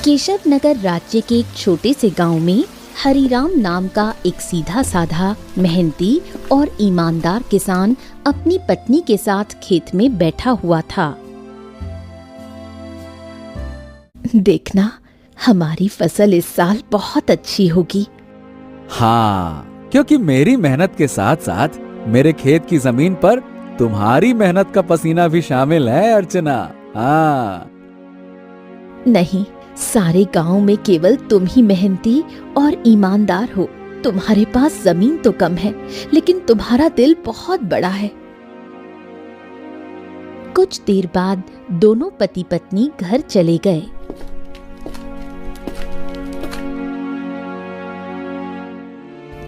केशव नगर राज्य के एक छोटे से गांव में हरिराम नाम का एक सीधा साधा, मेहनती और ईमानदार किसान अपनी पत्नी के साथ खेत में बैठा हुआ था। देखना, हमारी फसल इस साल बहुत अच्छी होगी। हाँ, क्योंकि मेरी मेहनत के साथ साथ मेरे खेत की जमीन पर तुम्हारी मेहनत का पसीना भी शामिल है अर्चना। हाँ। नहीं, सारे गांव में केवल तुम ही मेहनती और ईमानदार हो। तुम्हारे पास जमीन तो कम है, लेकिन तुम्हारा दिल बहुत बड़ा है। कुछ देर बाद दोनों पति पत्नी घर चले गए।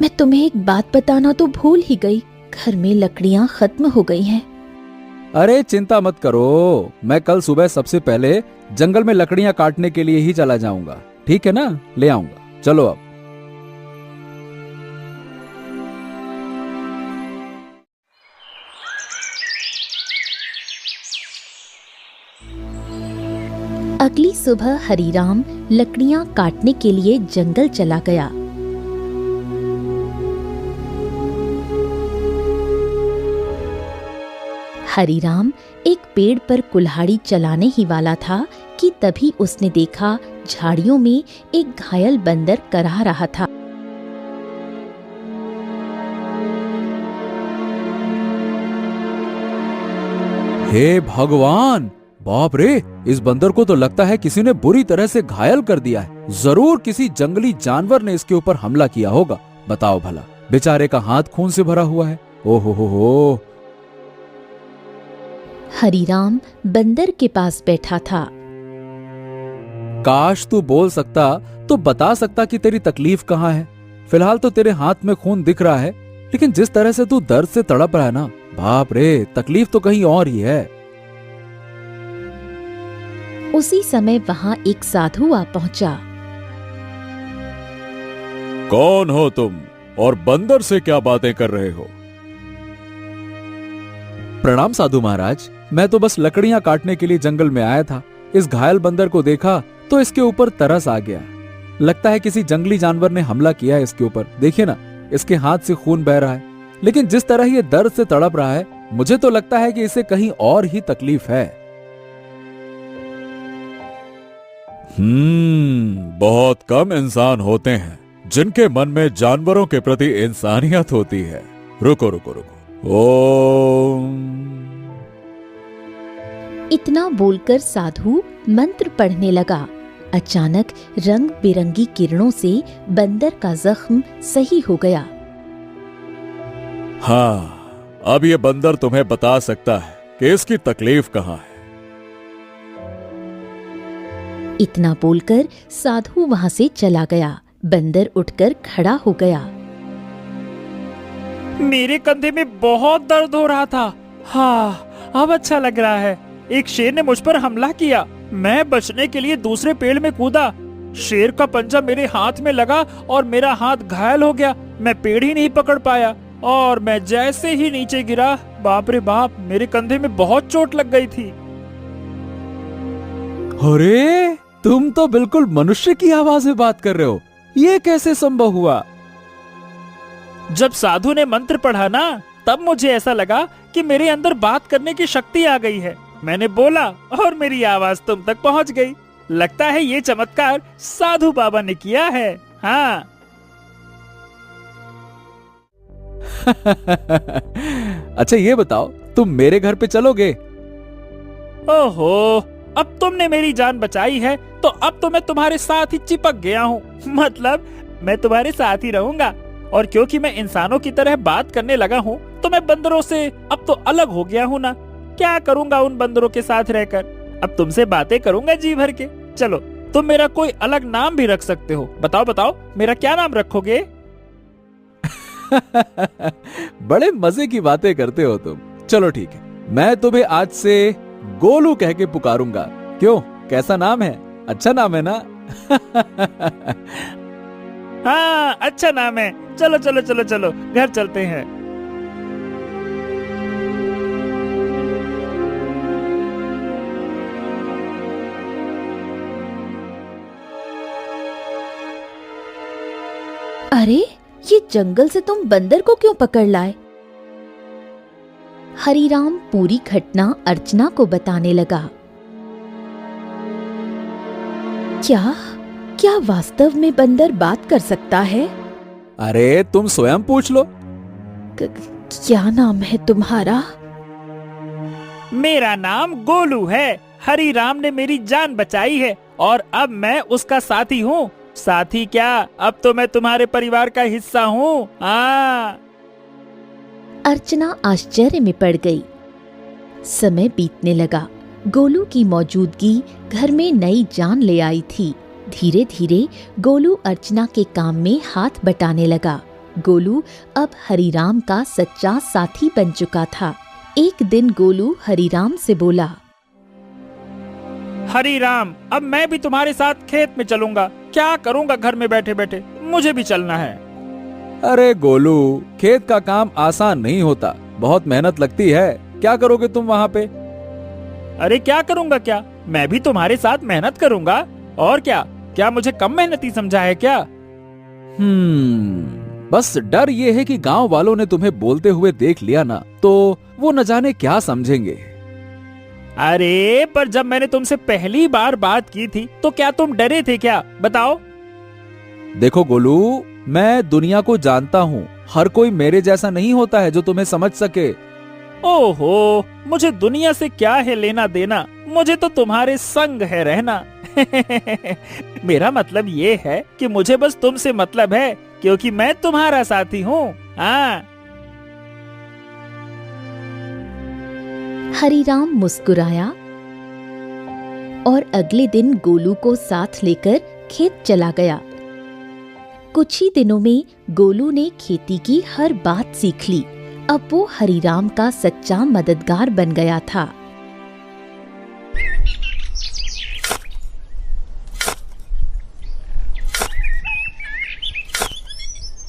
मैं तुम्हें एक बात बताना तो भूल ही गई, घर में लकड़ियां खत्म हो गई हैं। अरे चिंता मत करो, मैं कल सुबह सबसे पहले जंगल में लकड़ियां काटने के लिए ही चला जाऊंगा। ठीक है ना, ले आऊंगा। चलो अब। अगली सुबह हरिराम लकड़ियां काटने के लिए जंगल चला गया। हरिराम एक पेड़ पर कुल्हाड़ी चलाने ही वाला था कि तभी उसने देखा झाड़ियों में एक घायल बंदर करहा रहा था। हे भगवान, बाप रे, इस बंदर को तो लगता है किसी ने बुरी तरह से घायल कर दिया है। जरूर किसी जंगली जानवर ने इसके ऊपर हमला किया होगा। बताओ भला, बेचारे का हाथ खून से भरा हुआ है। ओहो हो। हरिराम बंदर के पास बैठा था। काश तू बोल सकता तो बता सकता कि तेरी तकलीफ कहाँ है। फिलहाल तो तेरे हाथ में खून दिख रहा है, लेकिन जिस तरह से तू दर्द से तड़प रहा है ना, बाप रे, तकलीफ तो कहीं और ही है। उसी समय वहां एक साधु आ पहुंचा। कौन हो तुम और बंदर से क्या बातें कर रहे हो? प्रणाम साधु महाराज, मैं तो बस लकड़ियां काटने के लिए जंगल में आया था। इस घायल बंदर को देखा तो इसके ऊपर तरस आ गया। लगता है किसी जंगली जानवर ने हमला किया है इसके ऊपर। देखिए ना, इसके हाथ से खून बह रहा है, लेकिन जिस तरह ये दर्द से तड़प रहा है, मुझे तो लगता है कि इसे कहीं और ही तकलीफ है। बहुत कम इंसान होते हैं जिनके मन में जानवरों के प्रति इंसानियत होती है। रुको रुको रुको। ओम। इतना बोलकर साधु मंत्र पढ़ने लगा। अचानक रंग बिरंगी किरणों से बंदर का जख्म सही हो गया। हाँ, अब ये बंदर तुम्हें बता सकता है कि इसकी तकलीफ कहाँ है। इतना बोलकर साधु वहां से चला गया। बंदर उठकर खड़ा हो गया। मेरे कंधे में बहुत दर्द हो रहा था। हाँ, अब अच्छा लग रहा है। एक शेर ने मुझ पर हमला किया। मैं बचने के लिए दूसरे पेड़ में कूदा। शेर का पंजा मेरे हाथ में लगा और मेरा हाथ घायल हो गया। मैं पेड़ ही नहीं पकड़ पाया और मैं जैसे ही नीचे गिरा, बाप रे बाप, मेरे कंधे में बहुत चोट लग गई थी। अरे, तुम तो बिल्कुल मनुष्य की आवाज में बात कर रहे हो। ये कैसे संभव हुआ? जब साधु ने मंत्र पढ़ा ना, तब मुझे ऐसा लगा कि मेरे अंदर बात करने की शक्ति आ गई है। मैंने बोला और मेरी आवाज तुम तक पहुंच गई। लगता है ये चमत्कार साधु बाबा ने किया है। हाँ। अच्छा ये बताओ, तुम मेरे घर पे चलोगे? ओहो, अब तुमने मेरी जान बचाई है तो अब तो मैं तुम्हारे साथ ही चिपक गया हूँ। मतलब मैं तुम्हारे साथ ही रहूंगा। और क्योंकि मैं इंसानों की तरह बात करने लगा हूँ, तो मैं बंदरों से अब तो अलग हो गया हूँ ना। क्या करूंगा उन बंदरों के साथ रहकर? अब तुमसे बातें करूंगा जी भर के। चलो, तुम मेरा कोई अलग नाम भी रख सकते हो। बताओ बताओ, मेरा क्या नाम रखोगे? बड़े मजे की बातें करते हो तुम। चलो ठीक है, मैं तुम्हें आज से गोलू कह के पुकारूंगा। क्यों, कैसा नाम है? अच्छा नाम है ना? हाँ, अच्छा नाम है। चलो चलो चलो चलो, घर चलते हैं। अरे, ये जंगल से तुम बंदर को क्यों पकड़ लाए? हरीराम पूरी घटना अर्चना को बताने लगा। क्या क्या वास्तव में बंदर बात कर सकता है? अरे तुम स्वयं पूछ लो। क्या नाम है तुम्हारा? मेरा नाम गोलू है। हरीराम ने मेरी जान बचाई है और अब मैं उसका साथी हूँ। साथी क्या, अब तो मैं तुम्हारे परिवार का हिस्सा हूँ। अर्चना आश्चर्य में पड़ गई। समय बीतने लगा। गोलू की मौजूदगी घर में नई जान ले आई थी। धीरे धीरे गोलू अर्चना के काम में हाथ बटाने लगा। गोलू अब हरीराम का सच्चा साथी बन चुका था। एक दिन गोलू हरीराम से बोला, हरीराम, अब मैं भी तुम्हारे साथ खेत में चलूंगा। क्या करूंगा घर में बैठे बैठे, मुझे भी चलना है। अरे गोलू, खेत का काम आसान नहीं होता, बहुत मेहनत लगती है। क्या करोगे तुम वहाँ पे? अरे क्या करूंगा क्या, मैं भी तुम्हारे साथ मेहनत करूंगा। और क्या मुझे कम मेहनती समझा है क्या? बस डर ये है कि गांव वालों ने तुम्हें बोलते हुए देख लिया ना, तो वो न जाने क्या समझेंगे। अरे पर जब मैंने तुमसे पहली बार बात की थी तो क्या तुम डरे थे क्या, बताओ? देखो गोलू, मैं दुनिया को जानता हूँ। हर कोई मेरे जैसा नहीं होता है जो तुम्हें समझ सके। ओहो, मुझे दुनिया से क्या है लेना देना, मुझे तो तुम्हारे संग है रहना। मेरा मतलब ये है कि मुझे बस तुमसे मतलब है, क्योंकि मैं तुम्हारा साथी हूँ। हरीराम मुस्कुराया और अगले दिन गोलू को साथ लेकर खेत चला गया। कुछ ही दिनों में गोलू ने खेती की हर बात सीख ली। अब वो हरीराम का सच्चा मददगार बन गया था।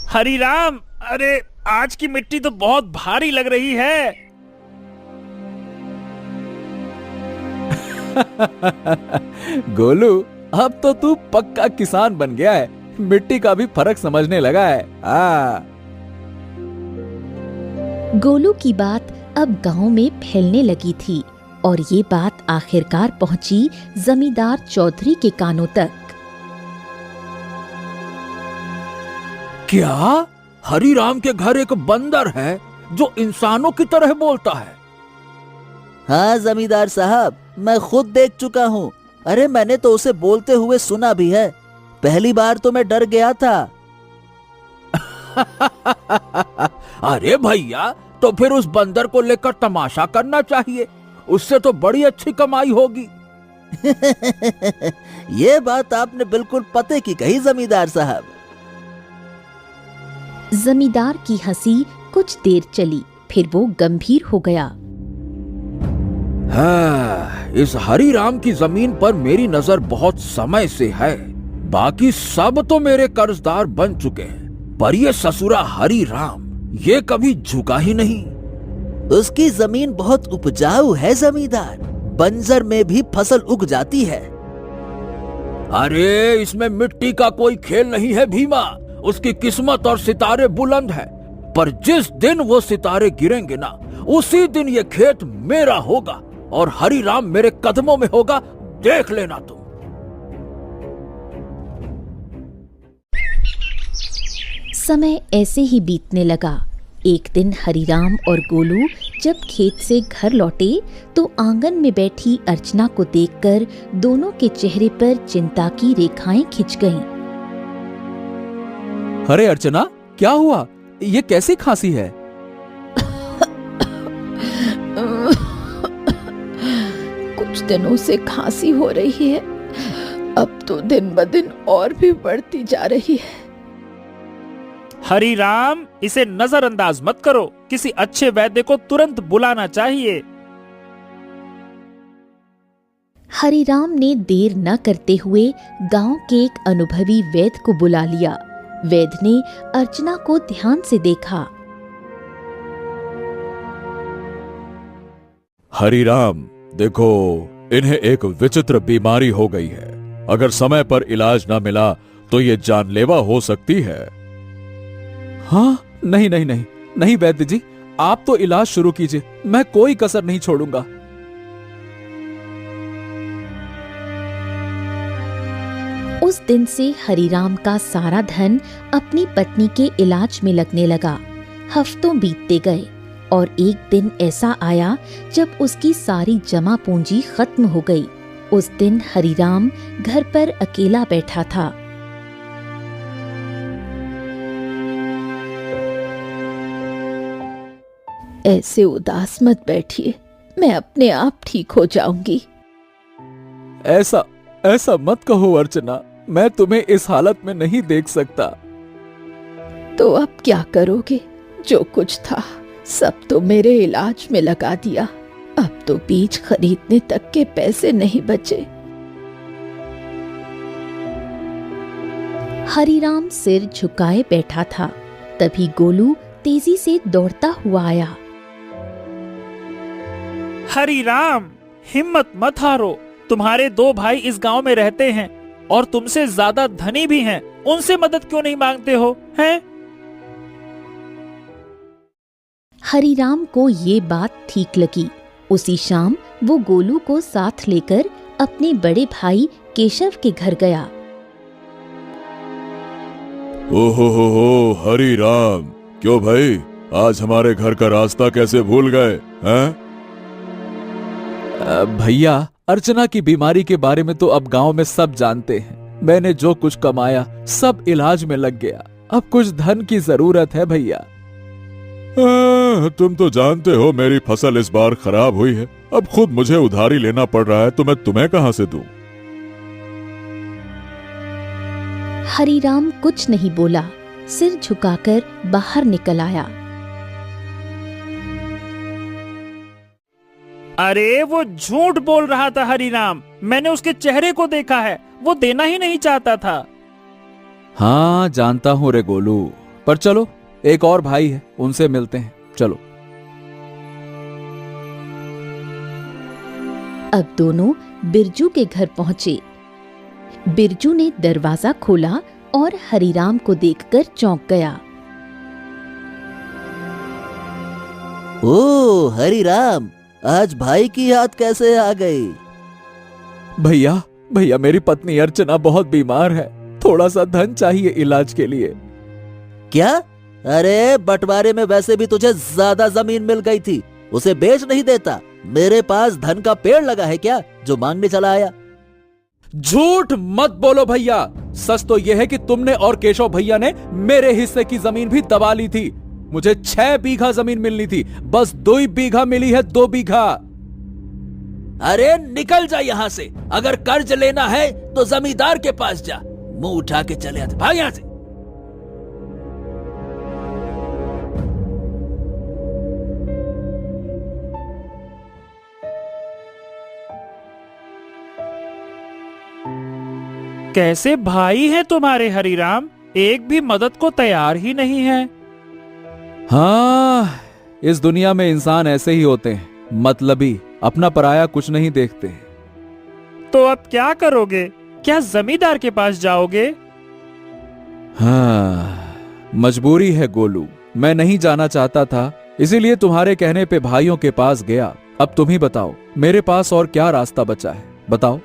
हरीराम, अरे आज की मिट्टी तो बहुत भारी लग रही है। गोलू, अब तो तू पक्का किसान बन गया है। मिट्टी का भी फर्क समझने लगा है। गोलू की बात अब गांव में फैलने लगी थी और ये बात आखिरकार पहुंची जमींदार चौधरी के कानों तक। क्या हरीराम के घर एक बंदर है जो इंसानों की तरह बोलता है? हाँ जमींदार साहब, मैं खुद देख चुका हूँ। अरे मैंने तो उसे बोलते हुए सुना भी है। पहली बार तो मैं डर गया था। अरे भैया, तो फिर उस बंदर को लेकर तमाशा करना चाहिए, उससे तो बड़ी अच्छी कमाई होगी। ये बात आपने बिल्कुल पते की कही जमींदार साहब। जमींदार की हंसी कुछ देर चली, फिर वो गंभीर हो गया। इस हरीराम की जमीन पर मेरी नजर बहुत समय से है। बाकी सब तो मेरे कर्जदार बन चुके हैं, पर ये ससुरा हरीराम ये कभी झुका ही नहीं। उसकी जमीन बहुत उपजाऊ है जमींदार, बंजर में भी फसल उग जाती है। अरे इसमें मिट्टी का कोई खेल नहीं है भीमा। उसकी किस्मत और सितारे बुलंद है, पर जिस दिन वो सितारे गिरेंगे ना, उसी दिन ये खेत मेरा होगा और हरीराम मेरे कदमों में होगा, देख लेना तुम। समय ऐसे ही बीतने लगा। एक दिन हरीराम और गोलू जब खेत से घर लौटे तो आंगन में बैठी अर्चना को देखकर दोनों के चेहरे पर चिंता की रेखाएं खिंच गईं। अरे अर्चना, क्या हुआ? ये कैसी खांसी है? कुछ दिनों से खांसी हो रही है, अब तो दिन ब दिन और भी बढ़ती जा रही है। हरीराम, इसे नजरअंदाज मत करो, किसी अच्छे वैद्य को तुरंत बुलाना चाहिए। हरीराम ने देर न करते हुए गांव के एक अनुभवी वैद्य को बुला लिया। वैद्य ने अर्चना को ध्यान से देखा। हरीराम, देखो, इन्हें एक विचित्र बीमारी हो गई है। अगर समय पर इलाज न मिला तो ये जानलेवा हो सकती है। हाँ, नहीं नहीं नहीं नहीं वैद्य जी, आप तो इलाज शुरू कीजिए, मैं कोई कसर नहीं छोड़ूंगा। उस दिन से हरिराम का सारा धन अपनी पत्नी के इलाज में लगने लगा। हफ्तों बीतते गए और एक दिन ऐसा आया जब उसकी सारी जमा पूंजी खत्म हो गई। उस दिन हरिराम घर पर अकेला बैठा था। ऐसे उदास मत बैठिए, मैं अपने आप ठीक हो जाऊंगी। ऐसा ऐसा मत कहो अर्चना, मैं तुम्हें इस हालत में नहीं देख सकता। तो अब क्या करोगे? जो कुछ था सब तो मेरे इलाज में लगा दिया। अब तो बीज खरीदने तक के पैसे नहीं बचे। हरिराम सिर झुकाए बैठा था। तभी गोलू तेजी से दौड़ता हुआ आया। हरिराम, हिम्मत मत हारो। तुम्हारे 2 भाई इस गांव में रहते हैं और तुमसे ज्यादा धनी भी हैं। उनसे मदद क्यों नहीं मांगते हो हैं? हरिराम को ये बात ठीक लगी। उसी शाम वो गोलू को साथ लेकर अपने बड़े भाई केशव के घर गया। ओहो हरि राम, क्यों भाई, आज हमारे घर का रास्ता कैसे भूल गए हैं? भैया, अर्चना की बीमारी के बारे में तो अब गांव में सब जानते हैं। मैंने जो कुछ कमाया सब इलाज में लग गया। अब कुछ धन की जरूरत है भैया। तुम तो जानते हो मेरी फसल इस बार खराब हुई है। अब खुद मुझे उधारी लेना पड़ रहा है तो मैं तुम्हें कहां से दूं? हरिराम कुछ नहीं बोला, सिर झुकाकर बाहर निकल आया। अरे वो झूठ बोल रहा था हरिराम, मैंने उसके चेहरे को देखा है, वो देना ही नहीं चाहता था। हाँ जानता हूँ रे गोलू, पर चलो एक और भाई है, उनसे मिलते हैं, चलो। अब दोनों बिरजू के घर पहुंचे। बिरजू ने दरवाजा खोला और हरिराम को देखकर चौंक गया। ओ हरिराम, आज भाई की याद कैसे आ गई? भैया भैया, मेरी पत्नी अर्चना बहुत बीमार है, थोड़ा सा धन चाहिए इलाज के लिए। क्या? अरे बंटवारे में वैसे भी तुझे ज्यादा जमीन मिल गई थी, उसे बेच नहीं देता? मेरे पास धन का पेड़ लगा है क्या जो मांगने चला आया? झूठ मत बोलो भैया, सच तो यह है कि तुमने और केशव भैया ने मेरे हिस्से की जमीन भी दबा ली थी। मुझे 6 बीघा जमीन मिलनी थी, बस 2 बीघा मिली है, 2 बीघा। अरे निकल जा यहाँ से, अगर कर्ज लेना है तो जमींदार के पास जा, मुंह उठा के चले आते, भाग यहाँ से। कैसे भाई हैं तुम्हारे हरिराम, एक भी मदद को तैयार ही नहीं है। हाँ, इस दुनिया में इंसान ऐसे ही होते हैं, मतलबी, अपना पराया कुछ नहीं देखते। तो अब क्या करोगे? क्या जमींदार के पास जाओगे? हाँ, मजबूरी है गोलू, मैं नहीं जाना चाहता था, इसीलिए तुम्हारे कहने पे भाइयों के पास गया। अब तुम ही बताओ, मेरे पास और क्या रास्ता बचा है, बताओ।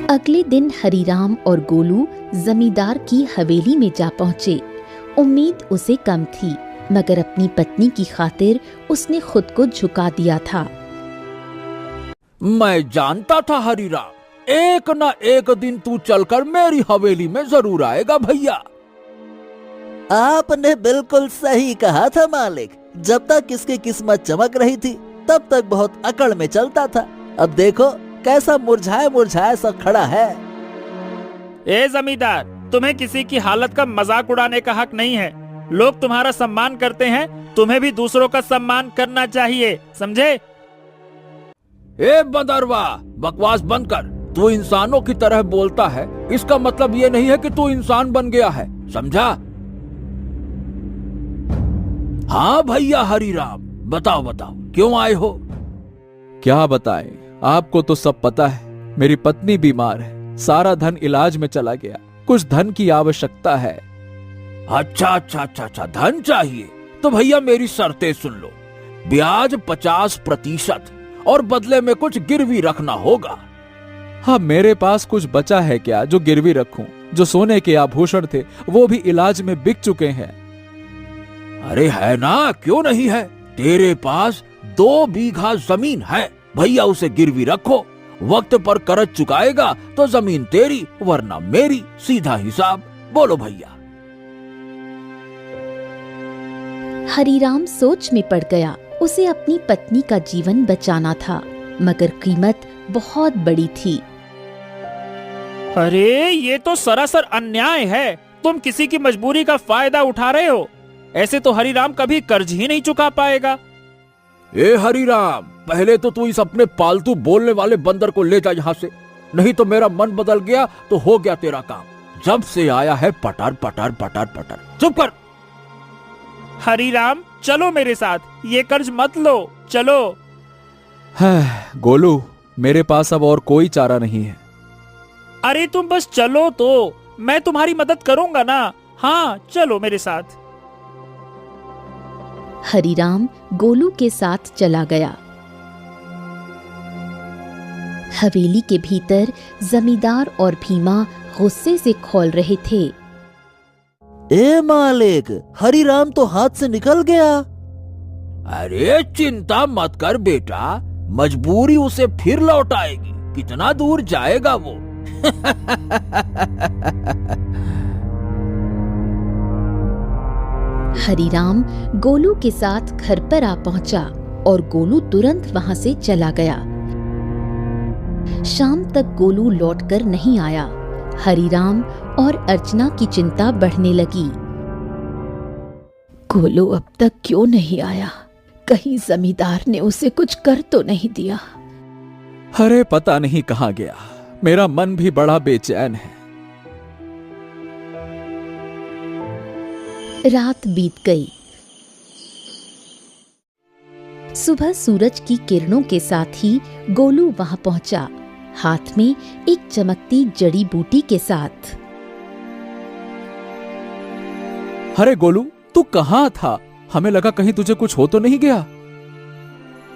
अगले दिन हरिराम और गोलू जमींदार की हवेली में जा पहुंचे। उम्मीद उसे कम थी, मगर अपनी पत्नी की खातिर उसने खुद को झुका दिया था। मैं जानता था हरिराम, एक न एक दिन तू चलकर मेरी हवेली में जरूर आएगा भैया। आपने बिल्कुल सही कहा था मालिक, जब तक इसकी किस्मत चमक रही थी तब तक बहुत अकड़ में चलता था। अब देखो कैसा मुरझाया मुरझाया सा खड़ा है। ए जमींदार, तुम्हें किसी की हालत का मजाक उड़ाने का हक नहीं है। लोग तुम्हारा सम्मान करते हैं, तुम्हें भी दूसरों का सम्मान करना चाहिए, समझे? ए बदरवा, बकवास बंद कर। तू इंसानों की तरह बोलता है, इसका मतलब ये नहीं है कि तू इंसान बन गया है, समझा? हाँ भैया हरिराम, बताओ बताओ क्यों आए हो? क्या बताएं, आपको तो सब पता है, मेरी पत्नी बीमार है, सारा धन इलाज में चला गया, कुछ धन की आवश्यकता है। अच्छा, धन चाहिए तो भैया मेरी शर्तें सुन लो। ब्याज 50% और बदले में कुछ गिरवी रखना होगा। हाँ, मेरे पास कुछ बचा है क्या जो गिरवी रखूं? जो सोने के आभूषण थे वो भी इलाज में बिक चुके हैं। अरे है ना, क्यों नहीं है? तेरे पास 2 बीघा जमीन है, भैया उसे गिरवी रखो। वक्त पर कर्ज चुकाएगा तो जमीन तेरी वरना मेरी, सीधा हिसाब। बोलो भैया। हरीराम सोच में पड़ गया। उसे अपनी पत्नी का जीवन बचाना था, मगर कीमत बहुत बड़ी थी। अरे ये तो सरासर अन्याय है। तुम किसी की मजबूरी का फायदा उठा रहे हो। ऐसे तो हरीराम कभी कर्ज ही नहीं चुका पाएगा। ए हरीराम, पहले तो तू इस अपने पालतू बोलने वाले बंदर को ले जा यहाँ से, नहीं तो मेरा मन बदल गया तो हो गया तेरा काम। जब से आया है पटर पटर पटर पटर। चुप कर। हरीराम चलो मेरे साथ, ये कर्ज मत लो, चलो। गोलू, मेरे पास अब और कोई चारा नहीं है। अरे तुम बस चलो तो, मैं तुम्हारी मदद करूंगा ना। हाँ चलो मेरे साथ। हरीराम गोलू के साथ चला गया। हवेली के भीतर जमींदार और भीमा गुस्से से खौल रहे थे। ए मालिक, हरीराम तो हाथ से निकल गया। अरे चिंता मत कर बेटा, मजबूरी उसे फिर लौट आएगी। कितना दूर जाएगा वो? हरीराम गोलू के साथ घर पर आ पहुंचा और गोलू तुरंत वहां से चला गया। शाम तक गोलू लौटकर नहीं आया। हरीराम और अर्चना की चिंता बढ़ने लगी। गोलू अब तक क्यों नहीं आया? कहीं जमींदार ने उसे कुछ कर तो नहीं दिया? अरे पता नहीं कहाँ गया। मेरा मन भी बड़ा बेचैन है। रात बीत गई। सुबह सूरज की किरणों के साथ ही गोलू वहां पहुंचा, हाथ में एक चमकती जड़ी बूटी के साथ। अरे गोलू, तू कहाँ था? हमें लगा कहीं तुझे कुछ हो तो नहीं गया।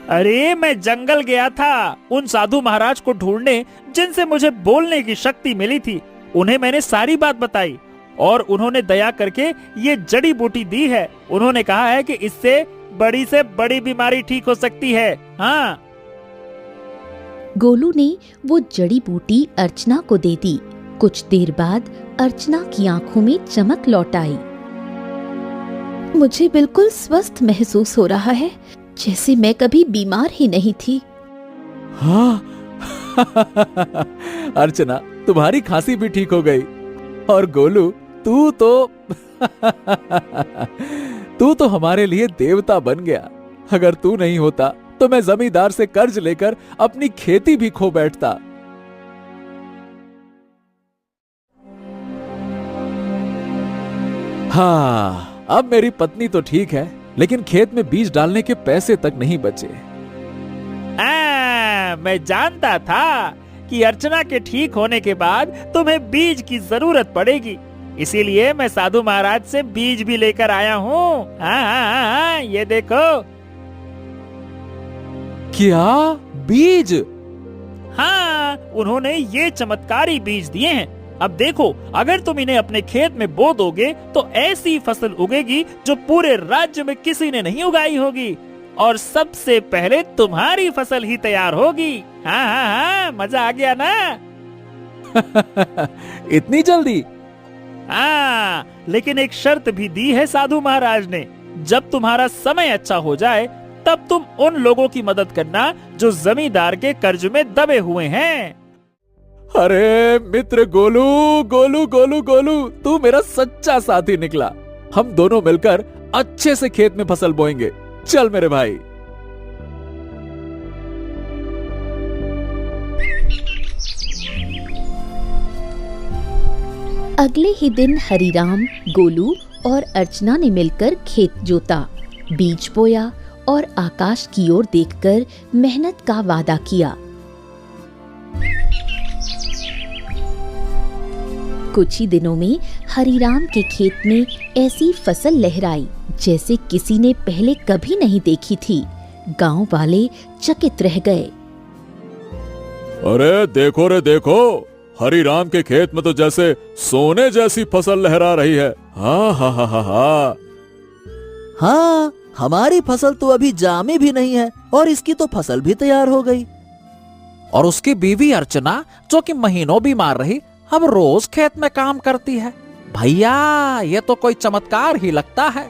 अरे मैं जंगल गया था उन साधु महाराज को ढूंढने जिनसे मुझे बोलने की शक्ति मिली थी। उन्हें मैंने सारी बात बताई और उन्होंने दया करके ये जड़ी बूटी दी है। उन्होंने कहा है कि इससे से बड़ी बीमारी ठीक हो सकती है। हाँ। गोलू ने वो जड़ी बूटी अर्चना को दे दी। कुछ देर बाद अर्चना की आंखों में चमक लौट आई। मुझे बिल्कुल स्वस्थ महसूस हो रहा है, जैसे मैं कभी बीमार ही नहीं थी। हाँ। अर्चना, तुम्हारी खांसी भी ठीक हो गई। और गोलू, तू तो हमारे लिए देवता बन गया। अगर तू नहीं होता तो मैं जमींदार से कर्ज लेकर अपनी खेती भी खो बैठता। हाँ, अब मेरी पत्नी तो ठीक है, लेकिन खेत में बीज डालने के पैसे तक नहीं बचे। मैं जानता था कि अर्चना के ठीक होने के बाद तुम्हें बीज की जरूरत पड़ेगी, इसीलिए मैं साधु महाराज से बीज भी लेकर आया हूँ। हाँ, ये देखो। क्या बीज? हाँ, उन्होंने ये चमत्कारी बीज दिए हैं। अब देखो, अगर तुम इन्हें अपने खेत में बो दोगे तो ऐसी फसल उगेगी जो पूरे राज्य में किसी ने नहीं उगाई होगी, और सबसे पहले तुम्हारी फसल ही तैयार होगी। हाँ, मजा आ गया ना? इतनी जल्दी? हाँ, लेकिन एक शर्त भी दी है साधु महाराज ने। जब तुम्हारा समय अच्छा हो जाए तब तुम उन लोगों की मदद करना जो जमींदार के कर्ज में दबे हुए हैं। अरे मित्र गोलू, गोलू गोलू गोलू, तू मेरा सच्चा साथी निकला। हम दोनों मिलकर अच्छे से खेत में फसल बोएंगे। चल मेरे भाई। अगले ही दिन हरीराम, गोलू और अर्चना ने मिलकर खेत जोता, बीज बोया और आकाश की ओर देखकर मेहनत का वादा किया। कुछ ही दिनों में हरीराम के खेत में ऐसी फसल लहराई जैसे किसी ने पहले कभी नहीं देखी थी। गांव वाले चकित रह गए। अरे देखो रे देखो, हरिराम के खेत में तो जैसे सोने जैसी फसल लहरा रही है। हाँ हाँ हाँ हाँ हाँ। हाँ, हमारी फसल तो अभी जामी भी नहीं है और इसकी तो फसल भी तैयार हो गई। और उसकी बीवी अर्चना, जो कि महीनों बीमार रही, अब रोज खेत में काम करती है। भैया, ये तो कोई चमत्कार ही लगता है।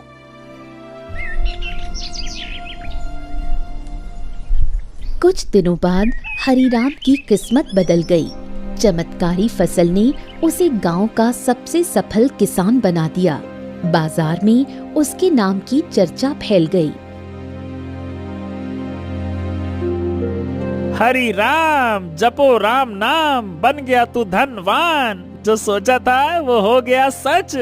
कुछ दिनों बाद हरीराम की किस्मत बदल गई। चमत्कारी फसल ने उसे गांव का सबसे सफल किसान बना दिया। बाजार में उसके नाम की चर्चा फैल गई। हरि राम, जपो राम नाम, बन गया तू धनवान। जो सोचा था वो हो गया सच।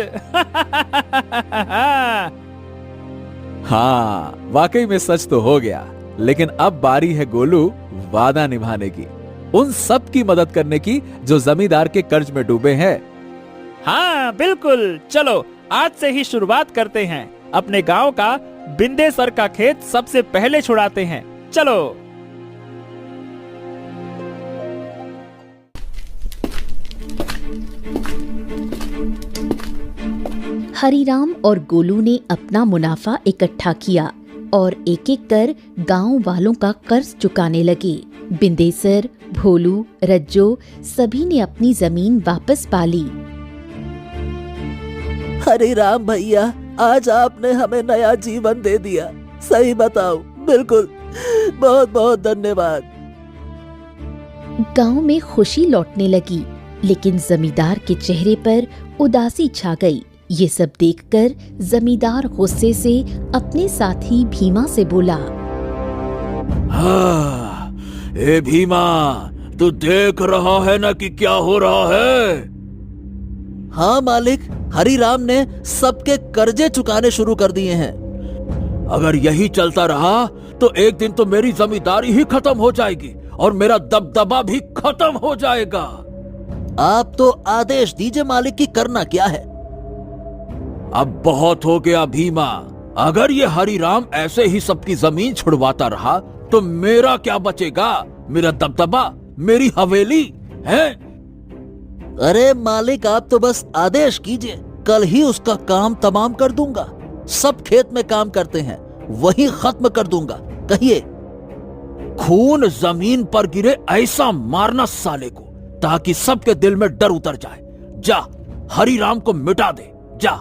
हाँ, वाकई में सच तो हो गया। लेकिन अब बारी है गोलू वादा निभाने की, उन सब की मदद करने की जो जमींदार के कर्ज में डूबे हैं। हाँ बिल्कुल, चलो आज से ही शुरुआत करते हैं। अपने गांव का बिंदेसर का खेत सबसे पहले छुड़ाते हैं। चलो। हरीराम और गोलू ने अपना मुनाफा इकट्ठा किया और एक एक कर गांव वालों का कर्ज चुकाने लगे। बिंदेसर, भोलू, रज्जो सभी ने अपनी जमीन वापस पा ली। हरिराम भैया, आज आपने हमें नया जीवन दे दिया। सही बताओ, बिल्कुल, बहुत बहुत धन्यवाद। गांव में खुशी लौटने लगी, लेकिन जमींदार के चेहरे पर उदासी छा गई। ये सब देखकर जमींदार गुस्से से अपने साथी भीमा से बोला, हाँ, ए भीमा, तू देख रहा है ना कि क्या हो रहा है? हाँ मालिक, हरिराम ने सबके कर्जे चुकाने शुरू कर दिए हैं। अगर यही चलता रहा तो एक दिन तो मेरी जमींदारी ही खत्म हो जाएगी और मेरा दबदबा भी खत्म हो जाएगा। आप तो आदेश दीजिए मालिक की करना क्या है। अब बहुत हो गया भीमा। अगर ये हरिराम ऐसे ही सबकी जमीन छुड़वाता रहा तो मेरा क्या बचेगा? मेरा दबदबा, मेरी हवेली है। अरे मालिक, आप तो बस आदेश कीजिए, कल ही उसका काम तमाम कर दूंगा। सब खेत में काम करते हैं, वही खत्म कर दूंगा। कहिए। खून जमीन पर गिरे ऐसा मारना साले को, ताकि सबके दिल में डर उतर जाए। जा, हरिराम को मिटा दे, जा।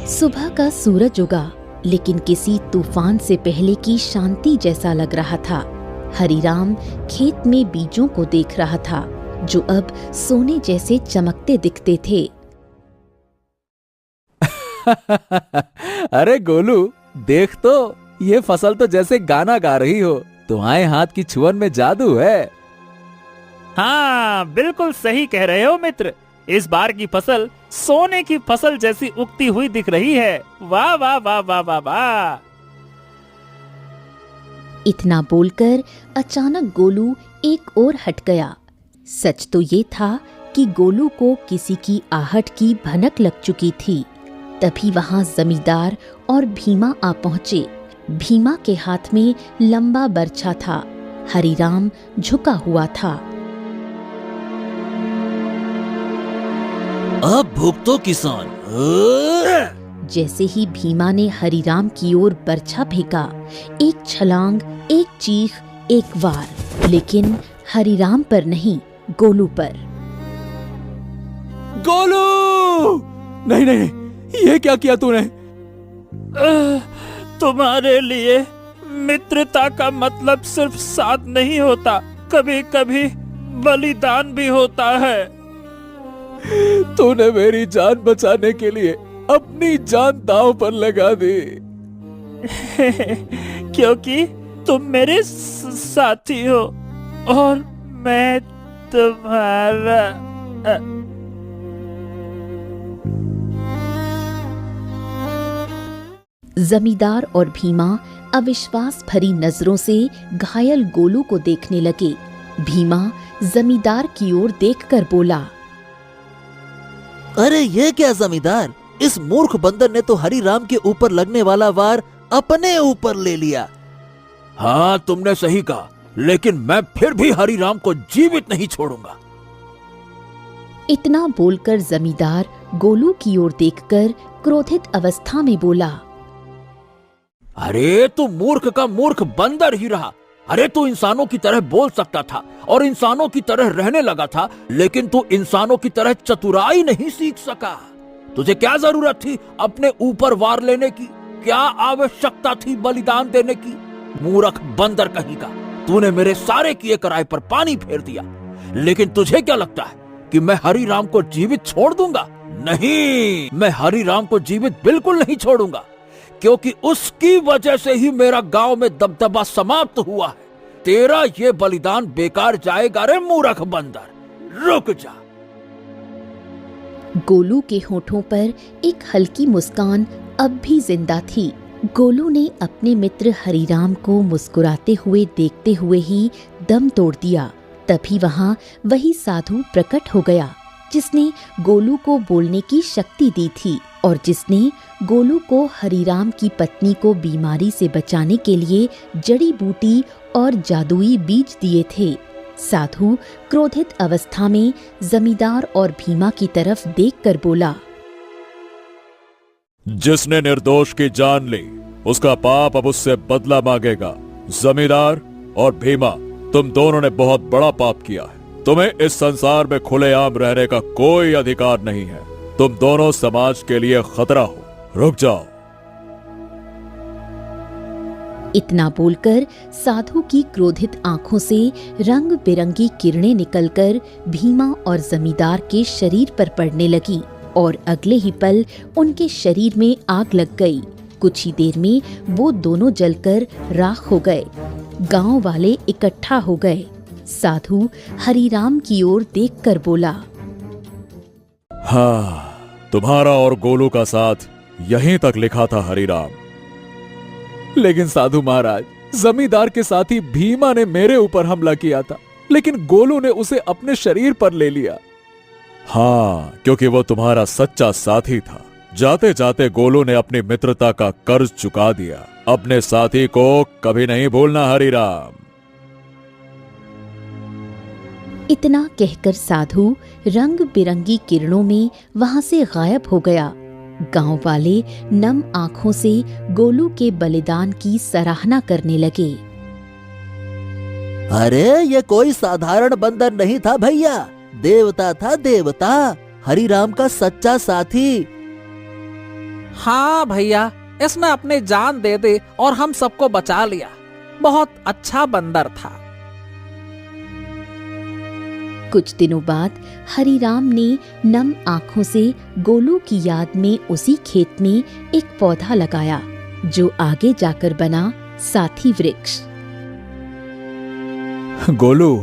सुबह का सूरज उगा, लेकिन किसी तूफान से पहले की शांति जैसा लग रहा था। हरिराम खेत में बीजों को देख रहा था, जो अब सोने जैसे चमकते दिखते थे। अरे गोलू, देख तो, ये फसल तो जैसे गाना गा रही हो। तुम्हारे हाथ की छुअन में जादू है। हाँ बिल्कुल सही कह रहे हो मित्र। इस बार की फसल सोने की फसल जैसी उगती हुई दिख रही है। वाह वाह वाह वाह वाह वाह। इतना बोलकर अचानक गोलू एक ओर हट गया। सच तो ये था कि गोलू को किसी की आहट की भनक लग चुकी थी। तभी वहां जमींदार और भीमा आ पहुंचे। भीमा के हाथ में लंबा बर्छा था। हरिराम झुका हुआ था। अब भुगतो किसान। जैसे ही भीमा ने हरिराम की ओर बर्छा फेंका, एक छलांग, एक चीख, एक वार, लेकिन हरिराम पर नहीं, गोलू पर। गोलू! नहीं नहीं, ये क्या किया तूने? तुम्हारे लिए मित्रता का मतलब सिर्फ साथ नहीं होता, कभी कभी बलिदान भी होता है। तूने मेरी जान बचाने के लिए अपनी जान दांव पर लगा दी। क्योंकि तुम मेरे साथी हो और मैं तुम्हारा। जमींदार और भीमा अविश्वास भरी नजरों से घायल गोलू को देखने लगे। भीमा जमींदार की ओर देखकर बोला, अरे ये क्या जमींदार, इस मूर्ख बंदर ने तो हरिराम के ऊपर लगने वाला वार अपने ऊपर ले लिया। हाँ, तुमने सही कहा, लेकिन मैं फिर भी हरिराम को जीवित नहीं छोड़ूंगा। इतना बोलकर जमींदार गोलू की ओर देखकर क्रोधित अवस्था में बोला, अरे तू मूर्ख का मूर्ख बंदर ही रहा। अरे तू इंसानों की तरह बोल सकता था और इंसानों की तरह रहने लगा था, लेकिन तू इंसानों की तरह चतुराई नहीं सीख सका। तुझे क्या जरूरत थी अपने ऊपर वार लेने की? क्या आवश्यकता थी बलिदान देने की? मूर्ख बंदर कहीं का, तूने मेरे सारे किए कराए पर पानी फेर दिया। लेकिन तुझे क्या लगता है कि मैं हरिराम को जीवित छोड़ दूंगा? नहीं, मैं हरिराम को जीवित बिल्कुल नहीं छोड़ूंगा, क्योंकि उसकी वजह से ही मेरा गांव में दबदबा समाप्त हुआ है। तेरा ये बलिदान बेकार जाएगा रे मूर्ख बंदर, रुक जा। गोलू के होठों पर एक हल्की मुस्कान अब भी जिंदा थी। गोलू ने अपने मित्र हरिराम को मुस्कुराते हुए देखते हुए ही दम तोड़ दिया। तभी वहां वही साधु प्रकट हो गया जिसने गोलू को बोलने की शक्ति दी थी और जिसने गोलू को हरिराम की पत्नी को बीमारी से बचाने के लिए जड़ी बूटी और जादुई बीज दिए थे। साधु क्रोधित अवस्था में जमींदार और भीमा की तरफ देखकर बोला, जिसने निर्दोष की जान ली उसका पाप अब उससे बदला मांगेगा। जमींदार और भीमा, तुम दोनों ने बहुत बड़ा पाप किया है। तुम्हें इस संसार में खुलेआम रहने का कोई अधिकार नहीं है। तुम दोनों समाज के लिए खतरा हो। रुक जाओ। इतना बोलकर साधु की क्रोधित आंखों से रंग बिरंगी किरणें निकलकर भीमा और जमींदार के शरीर पर पड़ने लगी और अगले ही पल उनके शरीर में आग लग गई। कुछ ही देर में वो दोनों जलकर राख हो गए। गांव वाले इकट्ठा हो गए। साधु हरिराम की ओर देखकर बोला, हाँ, तुम्हारा और गोलू का साथ यहीं तक लिखा था हरिराम। लेकिन साधु महाराज, जमींदार के साथी भीमा ने मेरे ऊपर हमला किया था, लेकिन गोलू ने उसे अपने शरीर पर ले लिया। हाँ, क्योंकि वो तुम्हारा सच्चा साथी था। जाते जाते गोलू ने अपनी मित्रता का कर्ज चुका दिया। अपने साथी को कभी नहीं भूलना हरिराम। इतना कहकर साधु रंग बिरंगी किरणों में वहां से गायब हो गया। गांव वाले नम आंखों से गोलू के बलिदान की सराहना करने लगे। अरे ये कोई साधारण बंदर नहीं था भैया, देवता था, देवता, हरिराम का सच्चा साथी। हाँ भैया, इसने अपनी जान दे दी और हम सबको बचा लिया। बहुत अच्छा बंदर था। कुछ दिनों बाद हरिराम ने नम आंखों से गोलू की याद में उसी खेत में एक पौधा लगाया जो आगे जाकर बना साथी वृक्ष। गोलू,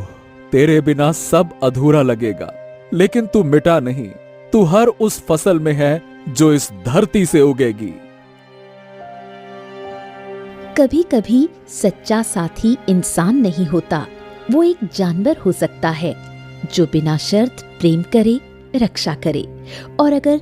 तेरे बिना सब अधूरा लगेगा, लेकिन तू मिटा नहीं। तू हर उस फसल में है जो इस धरती से उगेगी। कभी कभी सच्चा साथी इंसान नहीं होता, वो एक जानवर हो सकता है जो बिना शर्त प्रेम करे, रक्षा करे। और अगर